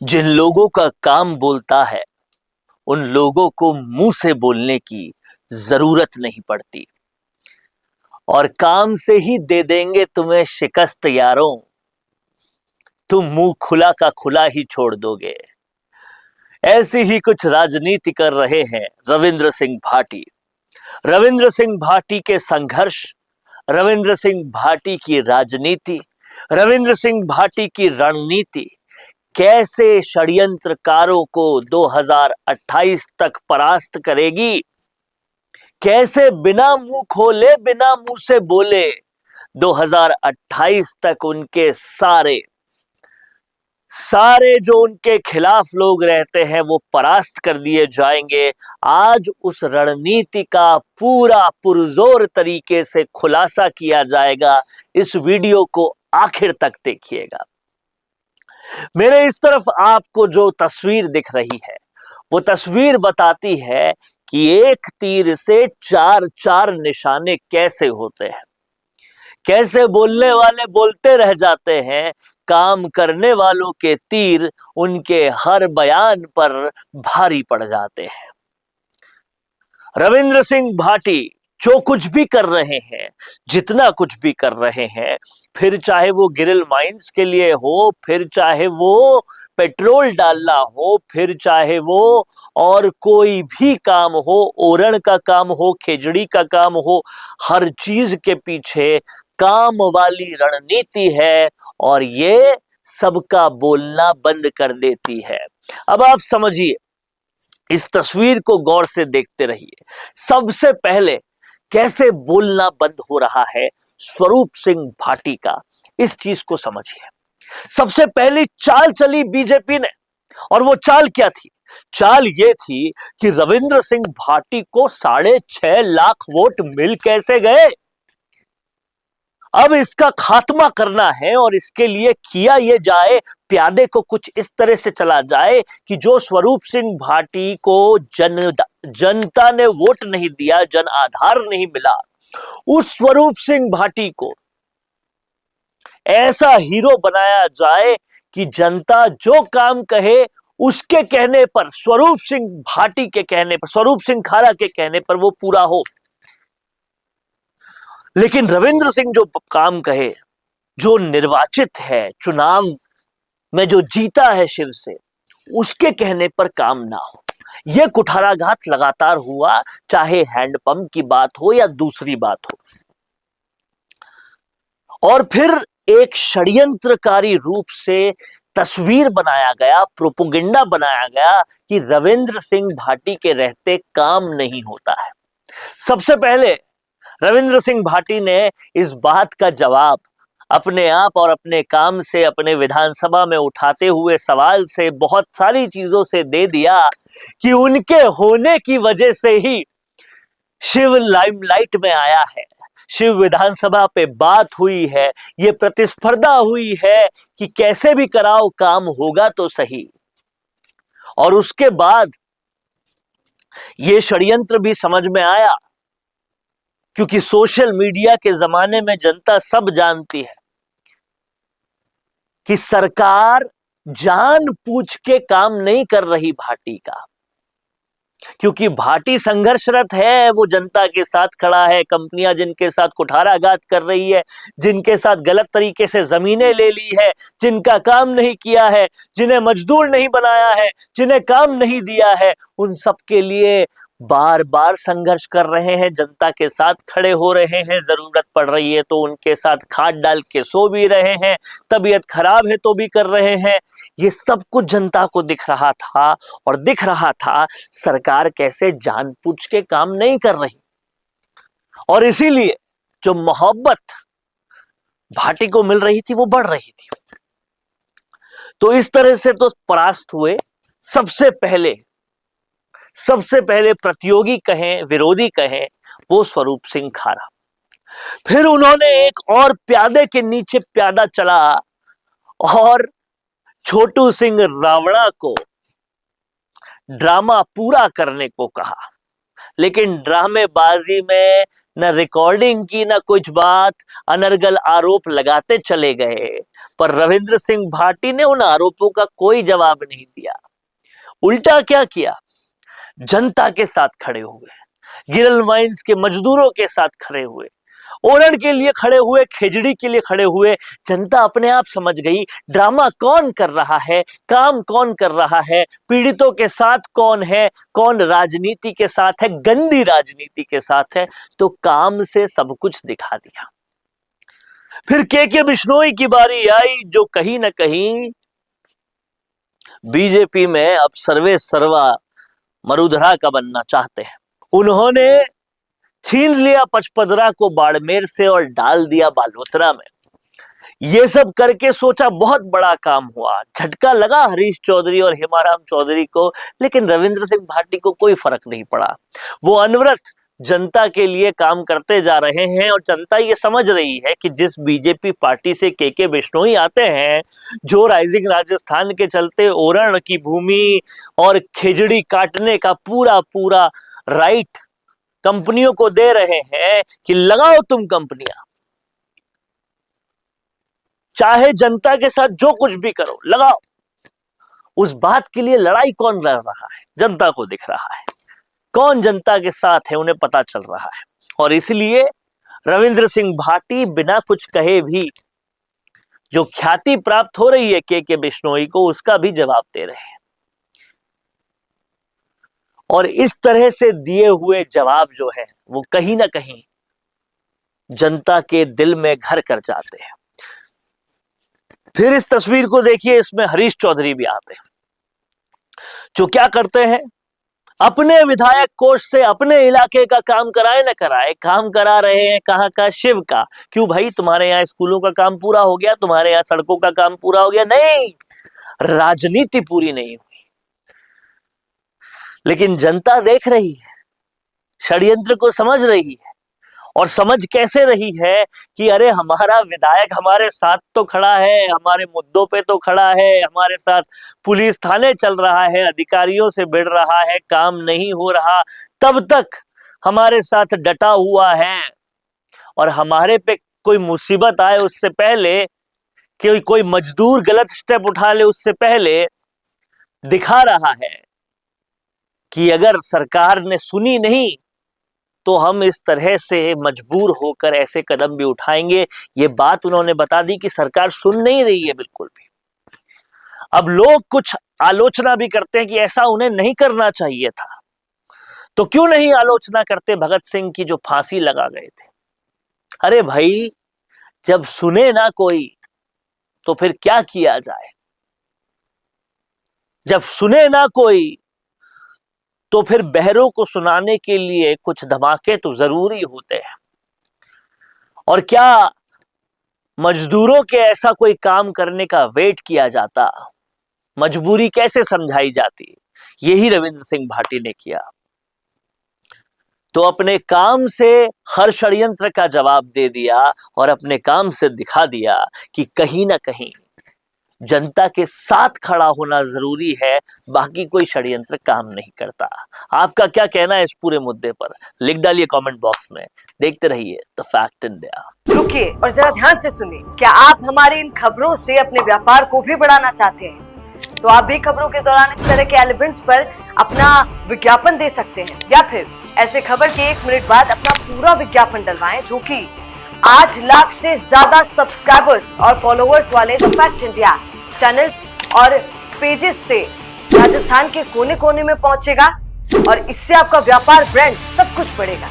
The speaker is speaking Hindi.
जिन लोगों का काम बोलता है उन लोगों को मुंह से बोलने की जरूरत नहीं पड़ती और काम से ही दे देंगे तुम्हें शिकस्त यारों। तुम मुंह खुला का खुला ही छोड़ दोगे। ऐसी ही कुछ राजनीति कर रहे हैं रविंद्र सिंह भाटी। रविंद्र सिंह भाटी के संघर्ष, रविंद्र सिंह भाटी की राजनीति, रविंद्र सिंह भाटी की रणनीति कैसे षड्यंत्रकारों को 2028 तक परास्त करेगी, कैसे बिना मुंह खोले बिना मुंह से बोले 2028 तक उनके सारे जो उनके खिलाफ लोग रहते हैं वो परास्त कर दिए जाएंगे। आज उस रणनीति का पूरा पुरजोर तरीके से खुलासा किया जाएगा। इस वीडियो को आखिर तक देखिएगा। मेरे इस तरफ आपको जो तस्वीर दिख रही है वो तस्वीर बताती है कि एक तीर से चार चार निशाने कैसे होते हैं, कैसे बोलने वाले बोलते रह जाते हैं, काम करने वालों के तीर उनके हर बयान पर भारी पड़ जाते हैं। रविंद्र सिंह भाटी जो कुछ भी कर रहे हैं, जितना कुछ भी कर रहे हैं, फिर चाहे वो गिरिल माइंस के लिए हो, फिर चाहे वो पेट्रोल डालना हो, फिर चाहे वो और कोई भी काम हो, ओरण का काम हो, खेजड़ी का काम हो, हर चीज के पीछे काम वाली रणनीति है और ये सबका बोलना बंद कर देती है। अब आप समझिए, इस तस्वीर को गौर से देखते रहिए। सबसे पहले कैसे बोलना बंद हो रहा है स्वरूप सिंह भाटी का, इस चीज को समझिए। सबसे पहली चाल चली बीजेपी ने, और वो चाल क्या थी? चाल ये थी कि रविंद्र सिंह भाटी को 6.5 लाख वोट मिल कैसे गए। अब इसका खात्मा करना है और इसके लिए किया ये जाए, प्यादे को कुछ इस तरह से चला जाए कि जो स्वरूप सिंह भाटी को जनता ने वोट नहीं दिया, जन आधार नहीं मिला, उस स्वरूप सिंह भाटी को ऐसा हीरो बनाया जाए कि जनता जो काम कहे उसके कहने पर, स्वरूप सिंह भाटी के कहने पर, स्वरूप सिंह खारा के कहने पर वो पूरा हो। लेकिन रविंद्र सिंह जो काम कहे, जो निर्वाचित है, चुनाव में जो जीता है शिव से, उसके कहने पर काम ना हो। यह कुठाराघात लगातार हुआ, चाहे हैंडपंप की बात हो या दूसरी बात हो। और फिर एक षड्यंत्रकारी रूप से तस्वीर बनाया गया, प्रोपोगेंडा बनाया गया कि रविंद्र सिंह भाटी के रहते काम नहीं होता है। सबसे पहले रविंद्र सिंह भाटी ने इस बात का जवाब अपने आप और अपने काम से, अपने विधानसभा में उठाते हुए सवाल से, बहुत सारी चीजों से दे दिया कि उनके होने की वजह से ही शिव लाइमलाइट में आया है, शिव विधानसभा पे बात हुई है, ये प्रतिस्पर्धा हुई है कि कैसे भी कराओ काम होगा तो सही। और उसके बाद ये षड्यंत्र भी समझ में आया, क्योंकि सोशल मीडिया के जमाने में जनता सब जानती है कि सरकार जानबूझ के काम नहीं कर रही भाटी का, क्योंकि भाटी संघर्षरत है, वो जनता के साथ खड़ा है। कंपनियां जिनके साथ कुठाराघात कर रही है, जिनके साथ गलत तरीके से जमीनें ले ली है, जिनका काम नहीं किया है, जिन्हें मजदूर नहीं बनाया है, जिन्हें काम नहीं दिया है, उन सब के लिए बार बार संघर्ष कर रहे हैं, जनता के साथ खड़े हो रहे हैं। जरूरत पड़ रही है तो उनके साथ खाद डाल के सो भी रहे हैं, तबीयत खराब है तो भी कर रहे हैं। ये सब कुछ जनता को दिख रहा था और दिख रहा था सरकार कैसे जानबूझ के काम नहीं कर रही। और इसीलिए जो मोहब्बत भाटी को मिल रही थी वो बढ़ रही थी। तो इस तरह से तो परास्त हुए सबसे पहले प्रतियोगी कहें, विरोधी कहें, वो स्वरूप सिंह खारा। फिर उन्होंने एक और प्यादे के नीचे प्यादा चला और छोटू सिंह रावणा को ड्रामा पूरा करने को कहा। लेकिन ड्रामेबाजी में न रिकॉर्डिंग की, न कुछ बात, अनर्गल आरोप लगाते चले गए। पर रविंद्र सिंह भाटी ने उन आरोपों का कोई जवाब नहीं दिया। उल्टा क्या किया, जनता के साथ खड़े हुए, गिरल माइंस के मजदूरों के साथ खड़े हुए, ओरण के लिए खड़े हुए, खेजड़ी के लिए खड़े हुए। जनता अपने आप समझ गई ड्रामा कौन कर रहा है, काम कौन कर रहा है, पीड़ितों के साथ कौन है, कौन राजनीति के साथ है, गंदी राजनीति के साथ है। तो काम से सब कुछ दिखा दिया। फिर के बिश्नोई की बारी आई, जो कहीं ना कहीं बीजेपी में अब सर्वे सर्वा मरुधरा का बनना चाहते हैं। उन्होंने छीन लिया पचपदरा को बाड़मेर से और डाल दिया बालोतरा में। ये सब करके सोचा बहुत बड़ा काम हुआ, झटका लगा हरीश चौधरी और हेमाराम चौधरी को, लेकिन रविंद्र सिंह भाटी को कोई फर्क नहीं पड़ा। वो अनवरत जनता के लिए काम करते जा रहे हैं और जनता ये समझ रही है कि जिस बीजेपी पार्टी से के बिश्नोई आते हैं, जो राइजिंग राजस्थान के चलते ओरण की भूमि और खेजड़ी काटने का पूरा पूरा राइट कंपनियों को दे रहे हैं कि लगाओ तुम कंपनियां, चाहे जनता के साथ जो कुछ भी करो लगाओ, उस बात के लिए लड़ाई कौन लड़ रहा है, जनता को दिख रहा है, कौन जनता के साथ है उन्हें पता चल रहा है। और इसलिए रविंद्र सिंह भाटी बिना कुछ कहे भी जो ख्याति प्राप्त हो रही है के बिश्नोई को, उसका भी जवाब दे रहे हैं। और इस तरह से दिए हुए जवाब जो है वो कहीं ना कहीं जनता के दिल में घर कर जाते हैं। फिर इस तस्वीर को देखिए, इसमें हरीश चौधरी भी आते हैं, जो क्या करते हैं, अपने विधायक कोष से अपने इलाके का काम कराए न कराए, काम करा रहे हैं कहां का, शिव का। क्यों भाई, तुम्हारे यहाँ स्कूलों का काम पूरा हो गया, तुम्हारे यहाँ सड़कों का काम पूरा हो गया? नहीं, राजनीति पूरी नहीं हुई। लेकिन जनता देख रही है, षड्यंत्र को समझ रही है, और समझ कैसे रही है कि अरे हमारा विधायक हमारे साथ तो खड़ा है, हमारे मुद्दों पे तो खड़ा है, हमारे साथ पुलिस थाने चल रहा है, अधिकारियों से भिड़ रहा है, काम नहीं हो रहा, तब तक हमारे साथ डटा हुआ है। और हमारे पे कोई मुसीबत आए उससे पहले, कि कोई मजदूर गलत स्टेप उठा ले उससे पहले दिखा रहा है कि अगर सरकार ने सुनी नहीं तो हम इस तरह से मजबूर होकर ऐसे कदम भी उठाएंगे। ये बात उन्होंने बता दी कि सरकार सुन नहीं रही है बिल्कुल भी। अब लोग कुछ आलोचना भी करते हैं कि ऐसा उन्हें नहीं करना चाहिए था। तो क्यों नहीं आलोचना करते भगत सिंह की जो फांसी लगा गए थे? अरे भाई, जब सुने ना कोई तो फिर क्या किया जाए? जब सुने ना कोई तो फिर बहरों को सुनाने के लिए कुछ धमाके तो जरूरी होते हैं। और क्या मजदूरों के ऐसा कोई काम करने का वेट किया जाता? मजबूरी कैसे समझाई जाती? यही रविंद्र सिंह भाटी ने किया। तो अपने काम से हर षड्यंत्र का जवाब दे दिया और अपने काम से दिखा दिया कि कहीं ना कहीं जनता के साथ खड़ा होना जरूरी है, बाकी कोई षड्यंत्र काम नहीं करता। आपका क्या कहना है इस पूरे मुद्दे पर? लिख डालिए कमेंट बॉक्स में। देखते रहिए द फैक्ट इंडिया। रुकिए और जरा ध्यान से सुनिए। क्या आप हमारी इन खबरों से अपने व्यापार को भी बढ़ाना चाहते हैं? तो आप भी खबरों के दौरान इस तरह के एलिमेंट्स पर अपना विज्ञापन दे सकते हैं, या फिर ऐसे खबर के 1 मिनट बाद अपना पूरा विज्ञापन डलवाएं, जो कि 8 लाख से ज्यादा सब्सक्राइबर्स और फॉलोअर्स वाले द फैक्ट इंडिया चैनल्स और पेजेस से राजस्थान के कोने कोने में पहुंचेगा। और इससे आपका व्यापार, ब्रांड सब कुछ बढ़ेगा।